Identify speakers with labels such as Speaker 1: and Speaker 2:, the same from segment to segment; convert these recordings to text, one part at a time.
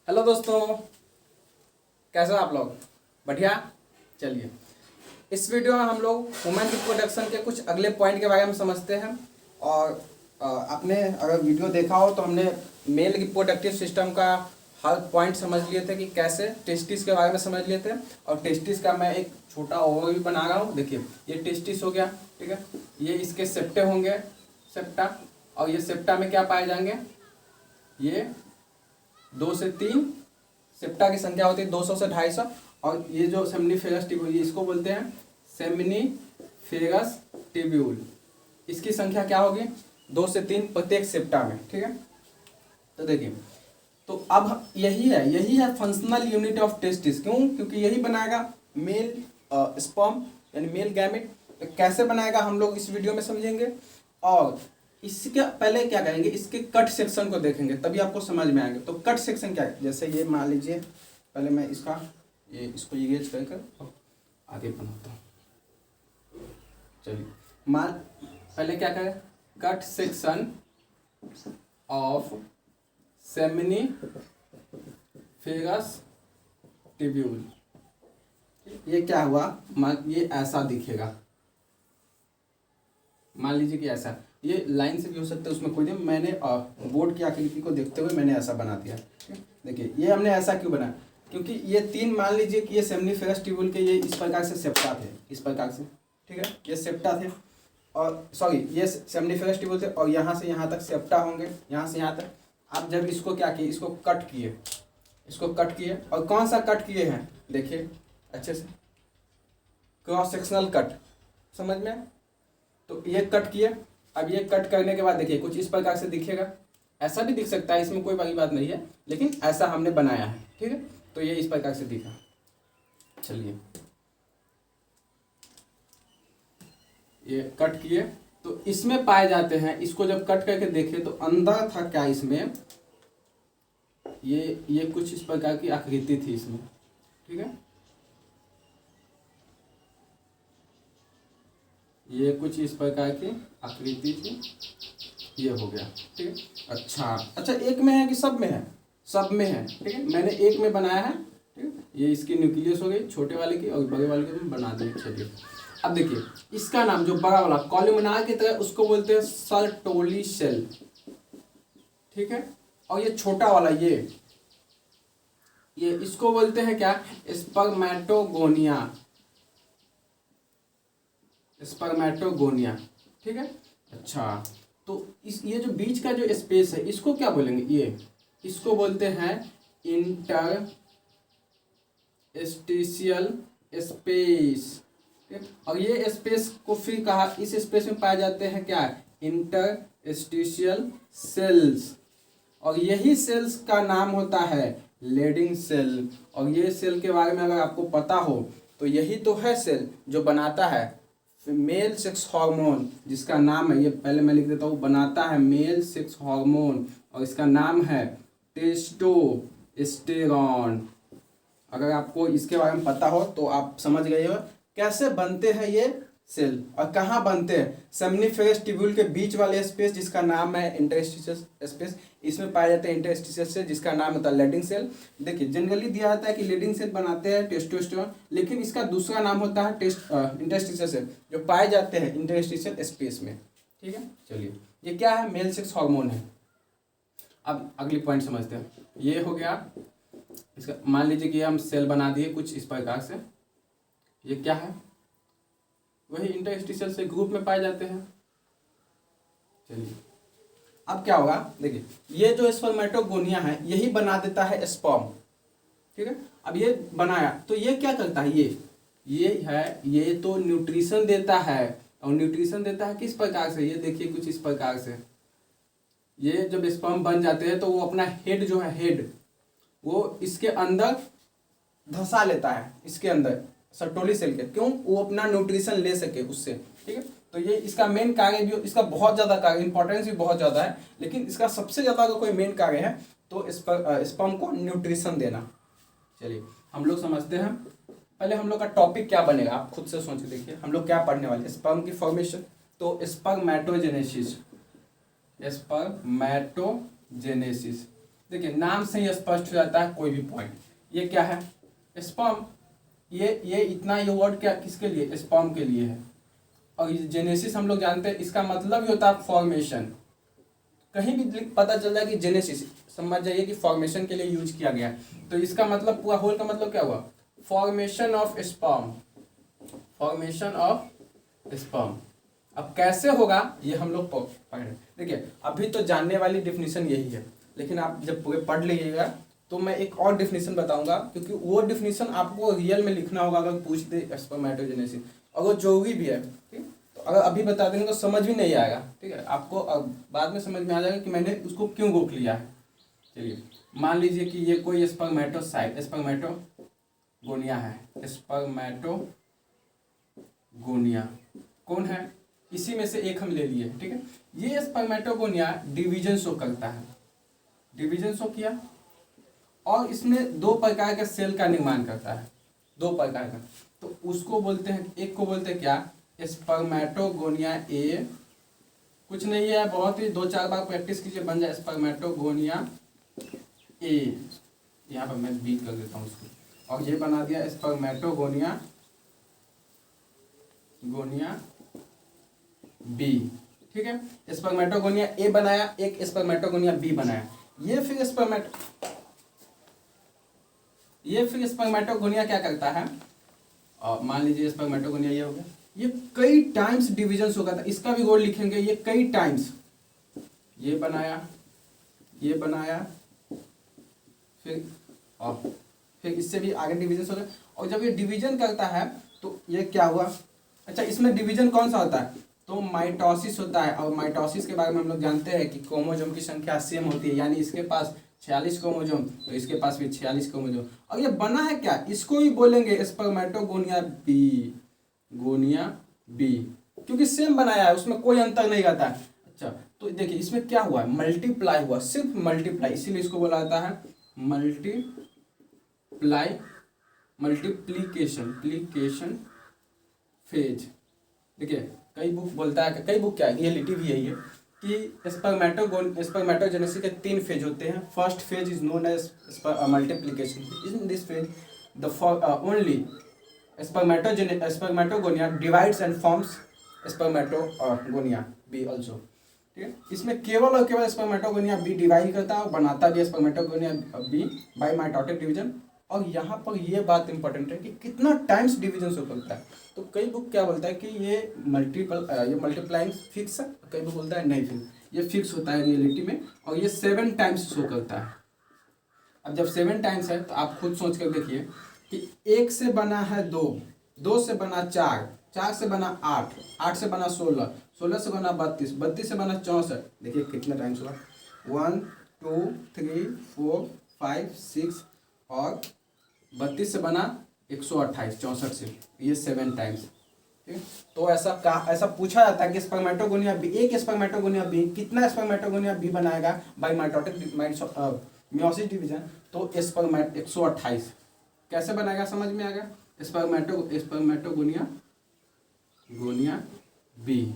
Speaker 1: Hello दोस्तों, कैसे हो आप लोग? बढ़िया। चलिए, इस वीडियो में हम लोग वुमेन रिप्रोडक्शन के कुछ अगले पॉइंट के बारे में समझते हैं। और आपने अगर वीडियो देखा हो तो हमने मेल रिप्रोडक्टिव सिस्टम का हर पॉइंट समझ लिए थे कि कैसे टेस्टिस के बारे में समझ लिए थे। और टेस्टिस का मैं एक छोटा ओवरव्यू बना रहा हूँ। देखिए, ये टेस्टिस हो गया, ठीक है। ये इसके सेप्टे होंगे, सेप्टा। और ये सेप्टा में क्या पाए जाएंगे? ये 2 से 3 सेप्टा की संख्या होती है, 200 से 250। और ये जो सेमनीफेरस ट्यूब्यूल, इसको बोलते हैं सेमनीफेरस ट्यूब्यूल। इसकी संख्या क्या होगी? 2 से 3 प्रत्येक सेप्टा में, ठीक है। तो देखिए, तो अब यही है फंक्शनल यूनिट ऑफ टेस्टिस। क्यों? क्योंकि यही बनाएगा मेल स्पर्म यानी मेल गैमेट। तो कैसे बनाएगा हम लोग इस वीडियो में समझेंगे। और इसके पहले क्या करेंगे, इसके कट सेक्शन को देखेंगे, तभी आपको समझ में आएंगे। तो कट सेक्शन क्या है? जैसे ये मान लीजिए, पहले मैं इसको इरेज कर आगे बनाता हूँ। चलिए, पहले क्या करें, cut section of seminiferous tubule. ये क्या हुआ, ये ऐसा दिखेगा। मान लीजिए कि ऐसा, ये लाइन से भी हो सकता है, उसमें कोई नहीं। मैंने बोर्ड की आकृति को देखते हुए मैंने ऐसा बना दिया। देखिए, ये हमने ऐसा क्यों बनाया? क्योंकि ये 3, मान लीजिए कि ये सेमनीफेरस ट्यूब्यूल के ये इस प्रकार से सेप्टा थे, इस प्रकार से, ठीक है। ये सेप्टा थे, और सॉरी, ये सेमनीफेरस ट्यूब्यूल थे, और यहाँ से यहाँ तक सेप्टा होंगे, यहाँ से यहाँ तक। आप जब इसको क्या किए, इसको कट किए, और कौन सा कट किए हैं? देखिए अच्छे से, क्रॉस सेक्शनल कट, समझ में। तो ये कट किए। अब ये कट करने के बाद देखिए कुछ इस प्रकार से दिखेगा। ऐसा भी दिख सकता है, इसमें कोई बड़ी बात नहीं है, लेकिन ऐसा हमने बनाया है, ठीक है। तो ये इस प्रकार से दिखा। चलिए, ये कट किए, तो इसमें पाए जाते हैं। इसको जब कट करके देखे तो अंदर था क्या इसमें, ये कुछ इस प्रकार की आकृति थी इसमें, ठीक है। ये कुछ इस प्रकार की आकृति थी, ये हो गया, ठीक है। अच्छा, एक में है कि सब में है? सब में है, ठीक है। मैंने एक में बनाया है, ठीक है। ये इसकी न्यूक्लियस हो गई, छोटे वाले की, और बड़े वाले की मैं बना दी। चलिए, अब देखिए, इसका नाम जो बड़ा वाला कॉलमनार की तरह, उसको बोलते हैं सर्टोली सेल, ठीक है। और ये छोटा वाला ये इसको बोलते हैं क्या? स्पर्मेटोगोनिया, ठीक है। अच्छा, तो ये जो बीच का जो स्पेस है, इसको क्या बोलेंगे? इसको बोलते हैं इंटरस्टिशियल स्पेस, ठीक है। और ये स्पेस को फिर कहा, इस स्पेस में पाए जाते हैं क्या? Interstitial cells. और यही सेल्स का नाम होता है लेडिंग सेल। और ये सेल के बारे में अगर आपको पता हो तो यही तो है सेल जो बनाता है मेल सेक्स हार्मोन, जिसका नाम है, ये पहले मैं लिख देता हूँ, बनाता है मेल सेक्स हार्मोन, और इसका नाम है टेस्टोस्टेरॉन। अगर आपको इसके बारे में पता हो तो आप समझ गए हो कैसे बनते हैं ये सेल और कहाँ बनते हैं। सेमनीफेरस ट्यूब्यूल के बीच वाले स्पेस, जिसका नाम है इंटरस्टिशियल स्पेस, इसमें पाए जाते हैं इंटरस्टिशियल सेल, जिसका नाम होता है लेडिंग सेल। देखिए, जनरली दिया जाता है कि लेडिंग सेल बनाते हैं टेस्टोस्टेरोन, लेकिन इसका दूसरा नाम होता है इंटरस्टिशियल सेल, जो पाए जाते हैं इंटरस्टिशियल स्पेस में, ठीक है। चलिए, ये क्या है? मेल सेक्स हार्मोन है। अब अगली पॉइंट समझते हैं। ये हो गया इसका, मान लीजिए कि हम सेल बना दिए कुछ इस प्रकार से। ये क्या है? वही इंटरस्टिशियल से ग्रुप में पाए जाते हैं। चलिए, अब क्या होगा, देखिए, ये जो स्पर्मेटोगोनिया है, यही बना देता है स्पर्म, ठीक है। अब ये बनाया तो ये क्या करता है? ये तो न्यूट्रिशन देता है। और न्यूट्रिशन देता है किस प्रकार से? ये देखिए कुछ इस प्रकार से। ये जब स्पर्म बन जाते हैं तो वो अपना हेड जो है, हेड वो इसके अंदर धंसा लेता है, इसके अंदर सर्टोली सेल के। क्यों? वो अपना न्यूट्रिशन ले सके उससे, ठीक है। तो ये इसका मेन कार्य भी, इसका बहुत ज़्यादा कार्य, इंपॉर्टेंस भी बहुत ज़्यादा है, लेकिन इसका सबसे ज़्यादा अगर कोई मेन कार्य है तो स्पर्म को न्यूट्रिशन देना। चलिए, हम लोग समझते हैं। पहले हम लोग का टॉपिक क्या बनेगा, आप खुद से सोच के देखिए, हम लोग क्या पढ़ने वाले हैं। स्पर्म की फॉर्मेशन, तो स्पर्मेटोजेनेसिस, देखिए नाम से ही स्पष्ट हो जाता है कोई भी पॉइंट। ये क्या है? स्पर्म। ये इतना ये वर्ड क्या किसके लिए? स्पर्म के लिए है। और जेनेसिस हम लोग जानते हैं इसका मतलब ही होता है फॉर्मेशन। कहीं भी पता चल जाए कि जेनेसिस, समझ जाइए कि फॉर्मेशन के लिए यूज किया गया है। तो इसका मतलब पूरा होल का मतलब क्या हुआ? Formation of sperm. Formation of sperm. अब कैसे होगा ये हम लोग पढ़। देखिए अभी तो जानने वाली डेफिनेशन यही है, लेकिन आप जब पूरे पढ़ लीजिएगा तो मैं एक और डेफिनेशन बताऊंगा, क्योंकि वो डेफिनेशन आपको रियल में लिखना होगा अगर पूछ दे स्पर्मेटोजेनेसिस, और वो जरूरी भी है। ठीक, तो अगर अभी बता देंगे तो समझ भी नहीं आएगा। ठीक है, आपको बाद में समझ में आ जाएगा कि मैंने उसको क्यों रोक लिया है। चलिए मान लीजिए कि ये कोई स्पर्मेटोसाइट स्पर्मेटोगोनिया है। स्पर्मेटोगोनिया कौन है? इसी में से एक हम ले लिए। ठीक है, ये स्पर्मेटोगोनिया डिवीजन शो करता है। डिवीजन शो किया और इसमें दो प्रकार के सेल का निर्माण करता है। दो प्रकार का, तो उसको बोलते हैं, एक को बोलते हैं क्या? स्पर्मेटोगोनिया ए। कुछ नहीं है, बहुत ही 2-4 बार प्रैक्टिस कीजिए बन जाए स्पर्मेटोगोनिया ए। यहाँ पर मैं बी कर देता हूँ उसको, और ये बना दिया स्पर्मेटोगोनिया बी। ठीक है, स्पर्मेटोगोनिया ए बनाया, एक स्पर्मेटोगोनिया बी बनाया। ये फिर स्पर्मेटोगोनिया क्या करता है? और मान लीजिए स्पर्मेटोगोनिया ये हो गया, ये कई टाइम्स डिवीजन होगा था, इसका भी रोल लिखेंगे। ये कई टाइम्स ये बनाया फिर इससे भी आगे डिवीजन होगा। और जब ये डिवीजन करता है तो ये क्या हुआ? अच्छा, इसमें डिवीजन कौन सा होता है? तो माइटोसिस होता है। और माइटोसिस के बारे में हम लोग जानते हैं कि क्रोमोसोम की संख्या सेम होती है, यानी इसके पास 46 क्रोमोसोम तो इसके पास भी 46 क्रोमोसोम। और ये बना है क्या? इसको ही बोलेंगे स्पर्मेटोगोनिया बी, क्योंकि सेम बनाया है, उसमें कोई अंतर नहीं रहता है। अच्छा, तो देखिए इसमें क्या हुआ? मल्टीप्लाई हुआ, सिर्फ मल्टीप्लाई, इसीलिए इसको बोला जाता है मल्टीप्लिकेशन फेज। देखिए कई बुक बोलता है, कई बुक क्या है, रियलिटी भी यही है कि स्पर्मेटोजेनेसिस के 3 फेज होते हैं। First phase is known as multiplication. In this phase the only spermatogonia divides and forms spermatogonia B also. ठीक है, इसमें केवल और केवल स्पर्मेटोगोनिया बी डिवाइड करता है और बनाता भी spermatogonia B by mitotic division. और यहाँ पर ये बात इंपॉर्टेंट है कि कितना टाइम्स डिवीजन शो करता है। तो कई बुक क्या बोलता है कि ये मल्टीप्लाइंग फिक्स है, कई बुक बोलता है नहीं फिक्स, ये फिक्स होता है रियलिटी में, और ये 7 टाइम्स शो करता है। अब जब 7 टाइम्स है तो आप खुद सोच कर देखिए कि 1 से बना है 2, 2 से बना 4, 4 से बना 8, 8 से बना 16, 16 से बना 32, 32 से बना 64। देखिए कितना टाइम्स हुआ, 1 2 3 4 5 6, और 32 से बना 128, 64 से, ये 7 टाइम्स। ठीक है, तो ऐसा पूछा जाता है कि स्पर्मेटोगोनिया बी, एक स्पर्मेटोगोनिया बी कितना स्पर्मेटोगोनिया बी बनाएगा बाय माइटोटिक मियोसिस डिवीजन? तो स्पर्मेट 128 कैसे बनाएगा समझ में आ गया? स्पर्मेटोगोनिया बी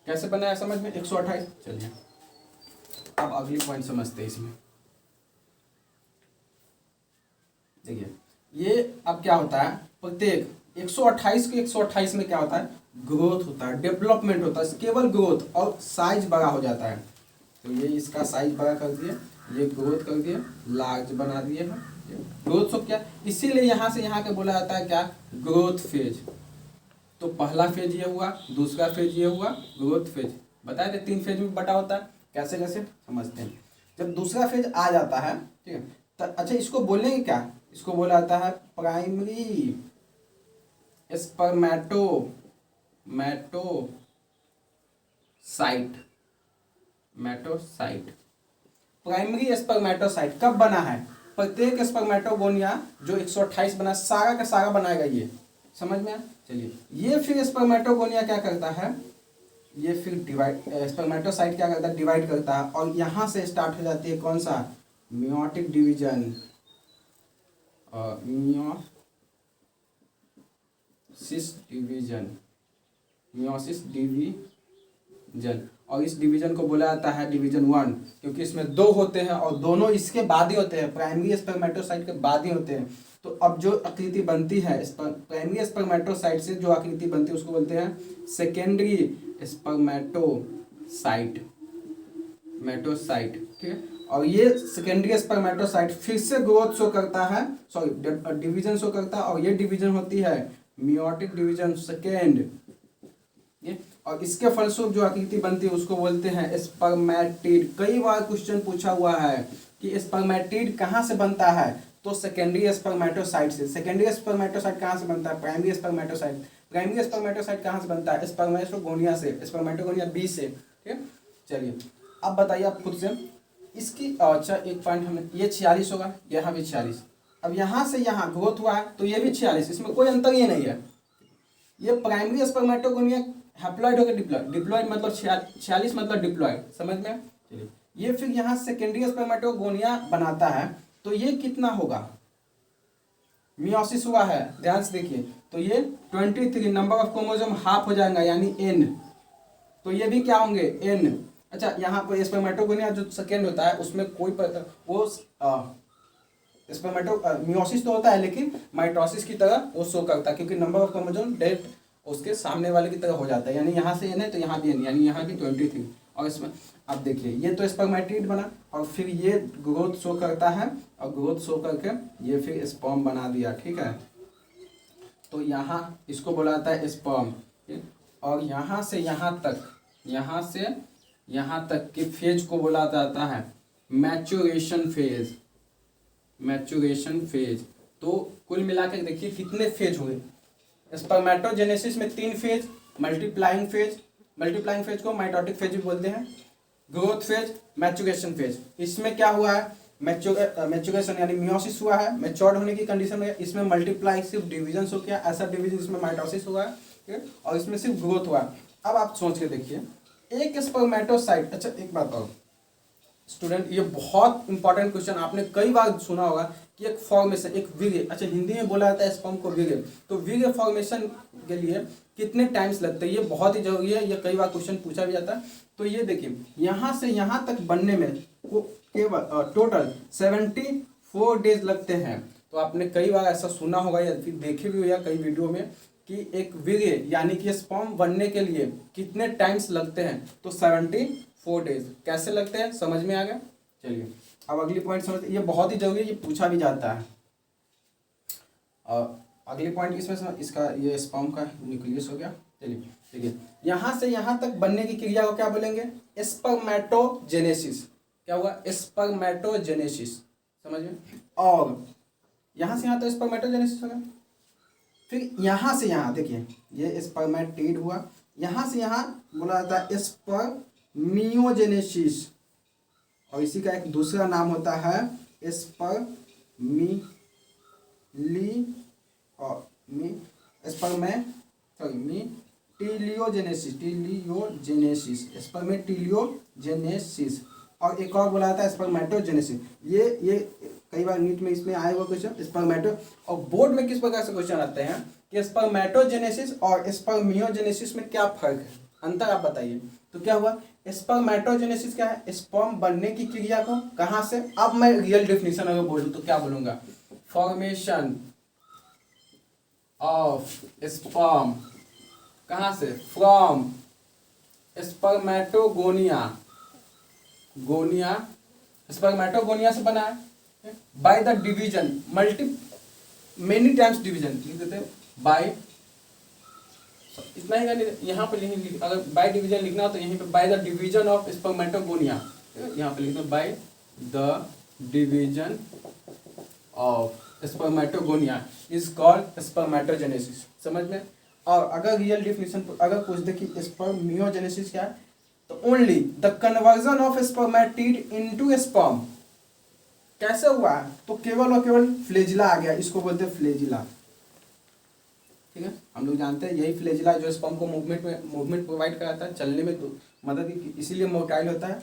Speaker 1: कैसे बनाया समझ में? 128। चलिए अब अगली पॉइंट समझते हैं इसमें। देखिए ये अब क्या होता है, प्रत्येक 128 के 128 में क्या होता है? ग्रोथ होता है, डेवलपमेंट होता है, केवल ग्रोथ, और साइज बड़ा हो जाता है। तो ये इसका साइज बड़ा कर दिए, ये ग्रोथ कर दिए, लार्ज बना दिए हैं। ग्रोथ तो क्या, इसीलिए यहाँ से यहाँ के बोला जाता है क्या? Growth phase. तो पहला फेज ये हुआ, दूसरा फेज ये हुआ, ग्रोथ फेज। बताए थे 3 फेज में बटा होता है, कैसे कैसे समझते हैं। जब दूसरा फेज आ जाता है, ठीक है, तो अच्छा इसको बोलेंगे क्या? इसको बोला जाता है प्राइमरी मैटोसाइट। प्राइमरी स्पर्मेटोसाइट कब बना है? प्रत्येक स्पर्मेटोगोनिया जो 128 बना, सारा का सारा बनाएगा, ये समझ में आया? चलिए ये फिर स्पर्मेटोगोनिया क्या करता है? ये फिर स्पर्मेटोसाइट क्या करता है? डिवाइड करता है, और यहाँ से स्टार्ट हो जाती है कौन सा? Meiotic division. Meiosis division. और इस डिवीजन को बोला जाता है डिवीजन 1, क्योंकि इसमें 2 होते हैं और दोनों इसके बाद ही होते हैं, प्राइमरी स्पर्मेटोसाइट के बाद ही होते हैं। तो अब जो आकृति बनती है प्राइमरी स्पर्मेटोसाइट से जो आकृति बनती है उसको बोलते हैं सेकेंडरी स्पर्मेटोसाइट, ठीक है। और ये सेकेंडरी स्पर्मेटोसाइट फिर से ग्रोथ शो करता है, सॉरी डिवीजन शो करता है, और ये डिवीजन होती है मियोटिक डिवीजन सेकेंड। ये और इसके फलस्वरूप जो आकृति बनती है उसको बोलते हैं स्पर्मेटिड। कई बार क्वेश्चन पूछा हुआ है कि स्पर्मेटिड कहाँ से बनता है, तो सेकेंडरी स्पर्मेटोसाइट से। सेकेंडरी स्पर्मेटोसाइट कहाँ से बनता है, प्राइमरी स्पर्मेटोसाइट। प्राइमरी स्पर्मेटोसाइट कहाँ से बनता है, स्पर्मेटोगोनिया से, स्पर्मेटोगोनिया बी से, ठीक है। चलिए अब बताइए आप खुद से इसकी, अच्छा एक पॉइंट हमने, ये 46 होगा, यहाँ भी 46। अब यहाँ से यहाँ ग्रोथ हुआ है तो ये भी 46, इसमें कोई अंतर ही नहीं है। ये प्राइमरी स्पर्मेटोगोनिया हैप्लॉइड होकर डिप्लॉइड, डिप्लॉइड मतलब 46 मतलब डिप्लॉइड, समझ में। चलिए ये फिर यहाँ सेकेंडरी स्पर्मेटोगोनिया बनाता है, तो ये कितना होगा, मियोसिस हुआ है, ध्यान से देखिए, तो ये 23 नंबर ऑफ क्रोमोसोम हाफ हो जाएगा यानी n, तो ये भी क्या होंगे n। अच्छा यहाँ पर स्पर्मेटोगोनिया जो सेकेंड होता है उसमें कोई वो मियोसिस तो होता है लेकिन माइटोसिस की तरह वो शो करता है, क्योंकि नंबर ऑफ क्रोमोसोम डायरेक्ट उसके सामने वाले की तरह हो जाता है, यानी यहाँ से n है तो यहाँ भी n, यानी यहाँ भी 23। और इसमें अब देखिए ये तो स्पर्मेटिड बना और फिर ये ग्रोथ शो करता है, और ग्रोथ शो करके ये फिर स्पर्म बना दिया, ठीक है। तो यहाँ इसको बोला जाता है स्पर्म, और यहाँ से यहाँ तक, यहाँ से यहाँ तक के फेज को बोला जाता है मैच्योरेशन फेज, मैच्योरेशन फेज। तो कुल मिलाकर देखिए कितने फेज हुए, स्पर्मेटोजेनेसिस में 3 फेज, मल्टीप्लाइंग फेज को माइटोटिक फेज भी बोलते हैं, ग्रोथ फेज, मैच्योरेशन फेज। इसमें क्या हुआ है, मैच्योरेशन यानी मियोसिस हुआ है, मैच्योर्ड होने की कंडीशन में, इसमें मल्टीप्लाई सिर्फ डिवीजन हो गया, ऐसा डिवीजन इसमें माइटोसिस हुआ है, ठीक है, और इसमें सिर्फ ग्रोथ हुआ है। अब आप सोच के देखिए एक स्पर्मेटोसाइट, अच्छा एक बात और स्टूडेंट, ये बहुत इंपॉर्टेंट क्वेश्चन आपने कई बार सुना होगा कि एक फॉर्मेशन, एक वीर्य, अच्छा हिंदी में बोला जाता है स्पर्म को वीर्य, तो वीर्य फॉर्मेशन के लिए कितने टाइम्स लगते हैं, ये बहुत ही जरूरी है, ये कई बार क्वेश्चन पूछा भी जाता है। तो ये देखिए यहाँ से यहाँ तक बनने में केवल टोटल 74 डेज लगते हैं। तो आपने कई बार ऐसा सुना होगा या फिर देखे भी होगा कई वीडियो में कि एक वीर्य यानी कि स्पर्म बनने के लिए कितने टाइम्स लगते हैं, तो 74 डेज। कैसे लगते हैं समझ में आ गया। चलिए अब अगली पॉइंट समझते, ये बहुत ही जरूरी है, ये पूछा भी जाता है। अगली पॉइंट इसमें इसका ये स्पर्म का न्यूक्लियस हो गया। चलिए देखिए यहाँ से यहाँ तक बनने की क्रिया को क्या बोलेंगे, स्पर्मेटोजेनेसिस। क्या हुआ, स्पर्मेटोजेनेसिस, समझ में। और यहाँ से यहाँ तो स्पर्मेटोजेनेसिस हो गया, फिर यहाँ से यहाँ देखिए ये स्पर्मेटिड हुआ, यहाँ से यहाँ बोला जाता है स्पर्मियोजेनेसिस, और इसी का एक दूसरा नाम होता है स्पर्मेटिलियोजेनेसिस, और एक और बोला जाता है स्पर्मेटोजेनेसिस। ये कई बार नीट में इसमें आए हुआ क्वेश्चन स्पर्मेटो, और बोर्ड में किस प्रकार से क्वेश्चन आते हैं कि स्पर्मेटोजेनेसिस और स्पर्मियोजेनेसिस में क्या फर्क है, अंतर आप बताइए। तो क्या हुआ, स्पर्मेटोजेनेसिस क्या है, स्पर्म बनने की क्रिया को कहाँ से, अब मैं रियल डेफिनेशन अगर बोलूँ तो क्या बोलूँगा, फॉर्मेशन ऑफ स्पर्म, कहाँ से, फ्रॉम स्पर्मेटोगोनिया, स्पर्मेटोगोनिया से बना है, by the division, many times division लिख देते हैं, बाय, इतना ही यहाँ पे लिख, अगर बाय डिवीजन लिखना हो तो यहीं पे by the division of spermatogonia, यहाँ पे लिख दो by the division of spermatogonia is called spermatogenesis, समझ में। और अगर रियल डेफिनेशन अगर पूछ दे कि स्पर्मियोजेनेसिस क्या है, तो only the conversion of spermatid into sperm. कैसे हुआ है, तो केवल और केवल फ्लेजिला आ गया, इसको बोलते हैं फ्लेजिला, ठीक है। हम लोग जानते हैं यही फ्लेजिला जो स्पर्म को मूवमेंट प्रोवाइड कराता है, चलने में तो मदद, इसीलिए मोटाइल होता है,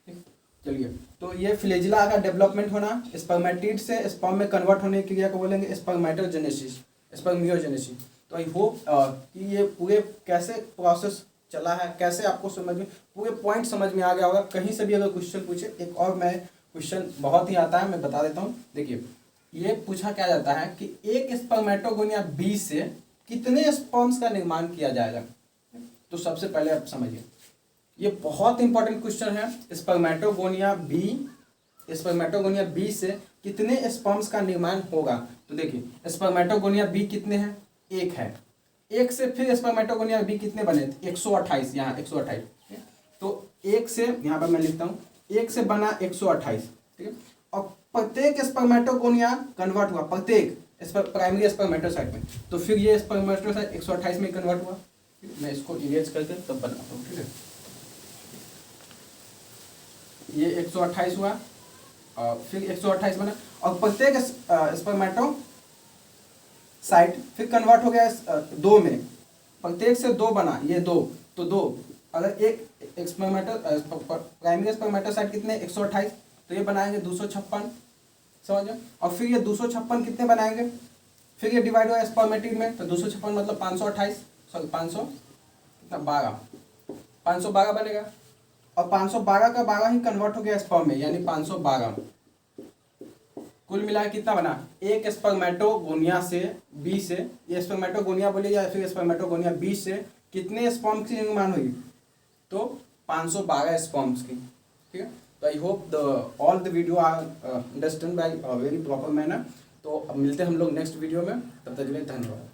Speaker 1: ठीक। चलिए तो ये फ्लेजिला का डेवलपमेंट होना, स्पर्मेटिड से स्पर्म में कन्वर्ट होने की क्रिया को बोलेंगे स्पर्मेटोजेनेसिस, स्पर्मियोजेनेसिस। तो आई होप कि ये पूरे कैसे प्रोसेस चला है, कैसे आपको समझ में पूरे पॉइंट समझ में आ गया होगा। कहीं से भी अगर क्वेश्चन पूछे, एक और मैं क्वेश्चन बहुत ही आता है, मैं बता देता हूँ। देखिए ये पूछा क्या जाता है कि एक स्पर्मेटोगोनिया बी से कितने स्पर्म्स का निर्माण किया जाएगा। तो सबसे पहले आप समझिए, ये बहुत इंपॉर्टेंट क्वेश्चन है। स्पर्मेटोगोनिया बी से कितने स्पर्म्स का निर्माण होगा। तो देखिए स्पर्मेटोगोनिया बी कितने हैं, एक है, एक से फिर स्पर्मेटोगोनिया बी कितने बने थे 128, यहाँ 128। तो एक से यहाँ पर मैं लिखता हूँ, एक से बना 128, ठीक है। और प्रत्येक स्पर्मेटोगोनिया कन्वर्ट हुआ, प्रत्येक प्राइमरी स्पर्मेटोसाइट में, तो फिर ये स्पर्मेटोसाइट 128 में कन्वर्ट हुआ। मैं इसको इरेज करके तब बनाता हूँ, ठीक है। ये 128 हुआ और फिर 128 बना, और प्रत्येक स्पर्मेटोसाइट फिर कन्वर्ट हो गया दो में, प्रत्येक से दो बना, ये दो, तो दो, अगर एक प्राइमरी स्पर्मेटोसाइट कितने 128, तो ये बनाएंगे 256, समझ। और फिर ये 256 कितने बनाएंगे, फिर ये डिवाइड हुआ स्पर्मेटिड में, तो 256 मतलब 528, सॉरी 500 कितना 12, 512 बनेगा। और 512 का 12 ही कन्वर्ट हो गया स्पर्म में, यानी 512। कुल मिला कितना बना, एक स्पर्मेटोगोनिया से बी से, ये स्पर्मेटोगोनिया बोलिए या फिर स्पर्मेटोगोनिया बी से कितने स्पर्म की निर्माण हुई, तो 512 स्पर्म्स की, ठीक है। तो I hope all the video are understand by very proper manner. तो अब मिलते हैं हम लोग नेक्स्ट वीडियो में, तब तक के लिए धन्यवाद।